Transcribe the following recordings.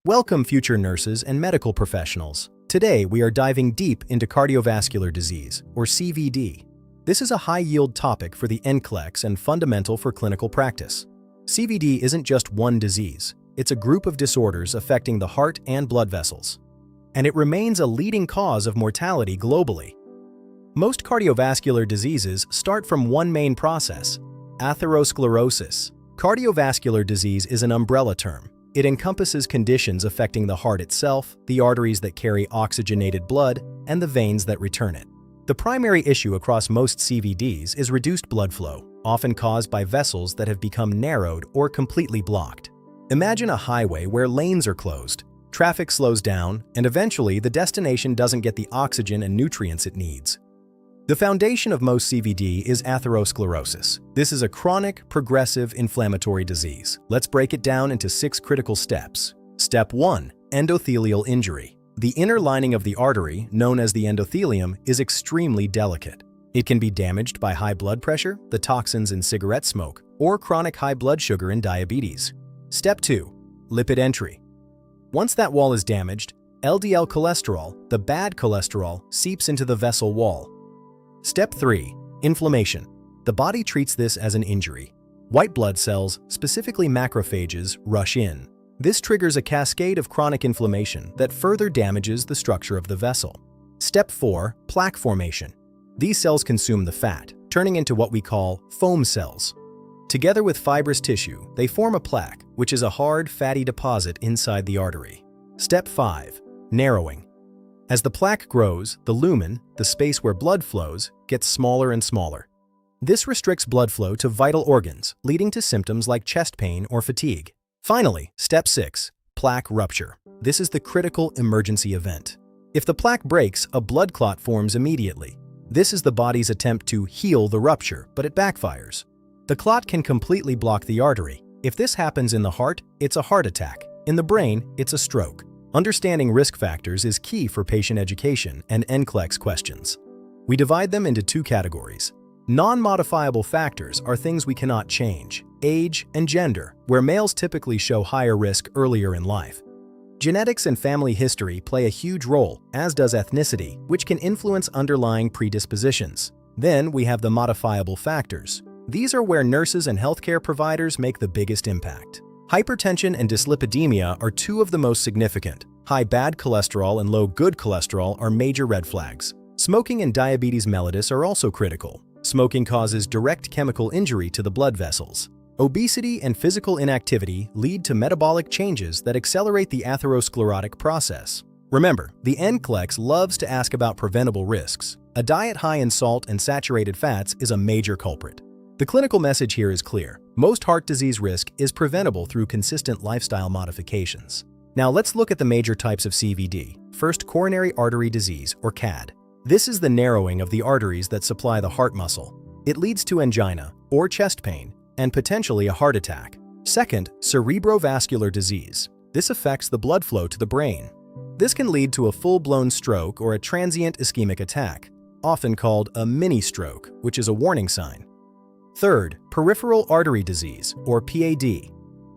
Welcome, future nurses and medical professionals. Today, we are diving deep into cardiovascular disease, or CVD. This is a high-yield topic for the NClEX and fundamental for clinical practice. CVD isn't just one disease. It's a group of disorders affecting the heart and blood vessels. And it remains a leading cause of mortality globally. Most cardiovascular diseases start from one main process: atherosclerosis. Cardiovascular disease is an umbrella term. It encompasses conditions affecting the heart itself, the arteries that carry oxygenated blood, and the veins that return it. The primary issue across most CVDs is reduced blood flow, often caused by vessels that have become narrowed or completely blocked. Imagine a highway where lanes are closed, traffic slows down, and eventually the destination doesn't get the oxygen and nutrients it needs. The foundation of most CVD is atherosclerosis. This is a chronic, progressive, inflammatory disease. Let's break it down into 6 critical steps. Step 1. Endothelial injury. The inner lining of the artery, known as the endothelium, is extremely delicate. It can be damaged by high blood pressure, the toxins in cigarette smoke, or chronic high blood sugar and diabetes. Step 2. Lipid entry. Once that wall is damaged, LDL cholesterol, the bad cholesterol, seeps into the vessel wall. Step 3. Inflammation. The body treats this as an injury. White blood cells, specifically macrophages, rush in. This triggers a cascade of chronic inflammation that further damages the structure of the vessel. Step 4. Plaque formation. These cells consume the fat, turning into what we call foam cells. Together with fibrous tissue, they form a plaque, which is a hard, fatty deposit inside the artery. Step 5. Narrowing. As the plaque grows, the lumen, the space where blood flows, gets smaller and smaller. This restricts blood flow to vital organs, leading to symptoms like chest pain or fatigue. Finally, Step 6. Plaque rupture. This is the critical emergency event. If the plaque breaks, a blood clot forms immediately. This is the body's attempt to heal the rupture, but it backfires. The clot can completely block the artery. If this happens in the heart, it's a heart attack. In the brain, it's a stroke. Understanding risk factors is key for patient education and NClEX questions. We divide them into 2 categories. Non-modifiable factors are things we cannot change: age and gender, where males typically show higher risk earlier in life. Genetics and family history play a huge role, as does ethnicity, which can influence underlying predispositions. Then we have the modifiable factors. These are where nurses and healthcare providers make the biggest impact. Hypertension and dyslipidemia are 2 of the most significant. High bad cholesterol and low good cholesterol are major red flags. Smoking and diabetes mellitus are also critical. Smoking causes direct chemical injury to the blood vessels. Obesity and physical inactivity lead to metabolic changes that accelerate the atherosclerotic process. Remember, the NClEX loves to ask about preventable risks. A diet high in salt and saturated fats is a major culprit. The clinical message here is clear. Most heart disease risk is preventable through consistent lifestyle modifications. Now let's look at the major types of CVD. First, coronary artery disease, or CAD. This is the narrowing of the arteries that supply the heart muscle. It leads to angina, or chest pain, and potentially a heart attack. Second, cerebrovascular disease. This affects the blood flow to the brain. This can lead to a full-blown stroke or a transient ischemic attack, often called a mini-stroke, which is a warning sign. Third, peripheral artery disease, or PAD.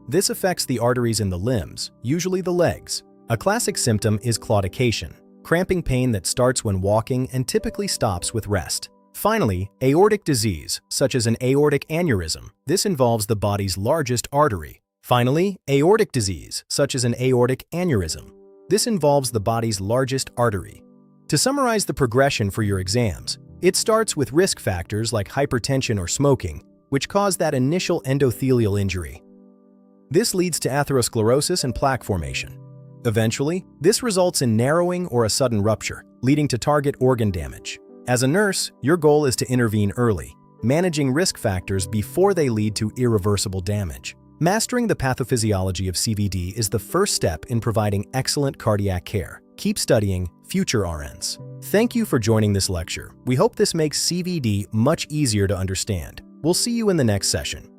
This affects the arteries in the limbs, usually the legs. A classic symptom is claudication, cramping pain that starts when walking and typically stops with rest. Finally, aortic disease, such as an aortic aneurysm. This involves the body's largest artery. Finally, aortic disease, such as an aortic aneurysm. This involves the body's largest artery. To summarize the progression for your exams, it starts with risk factors like hypertension or smoking, which cause that initial endothelial injury. This leads to atherosclerosis and plaque formation. Eventually, this results in narrowing or a sudden rupture, leading to target organ damage. As a nurse, your goal is to intervene early, managing risk factors before they lead to irreversible damage. Mastering the pathophysiology of CVD is the first step in providing excellent cardiac care. Keep studying, future RNs. Thank you for joining this lecture. We hope this makes CVD much easier to understand. We'll see you in the next session.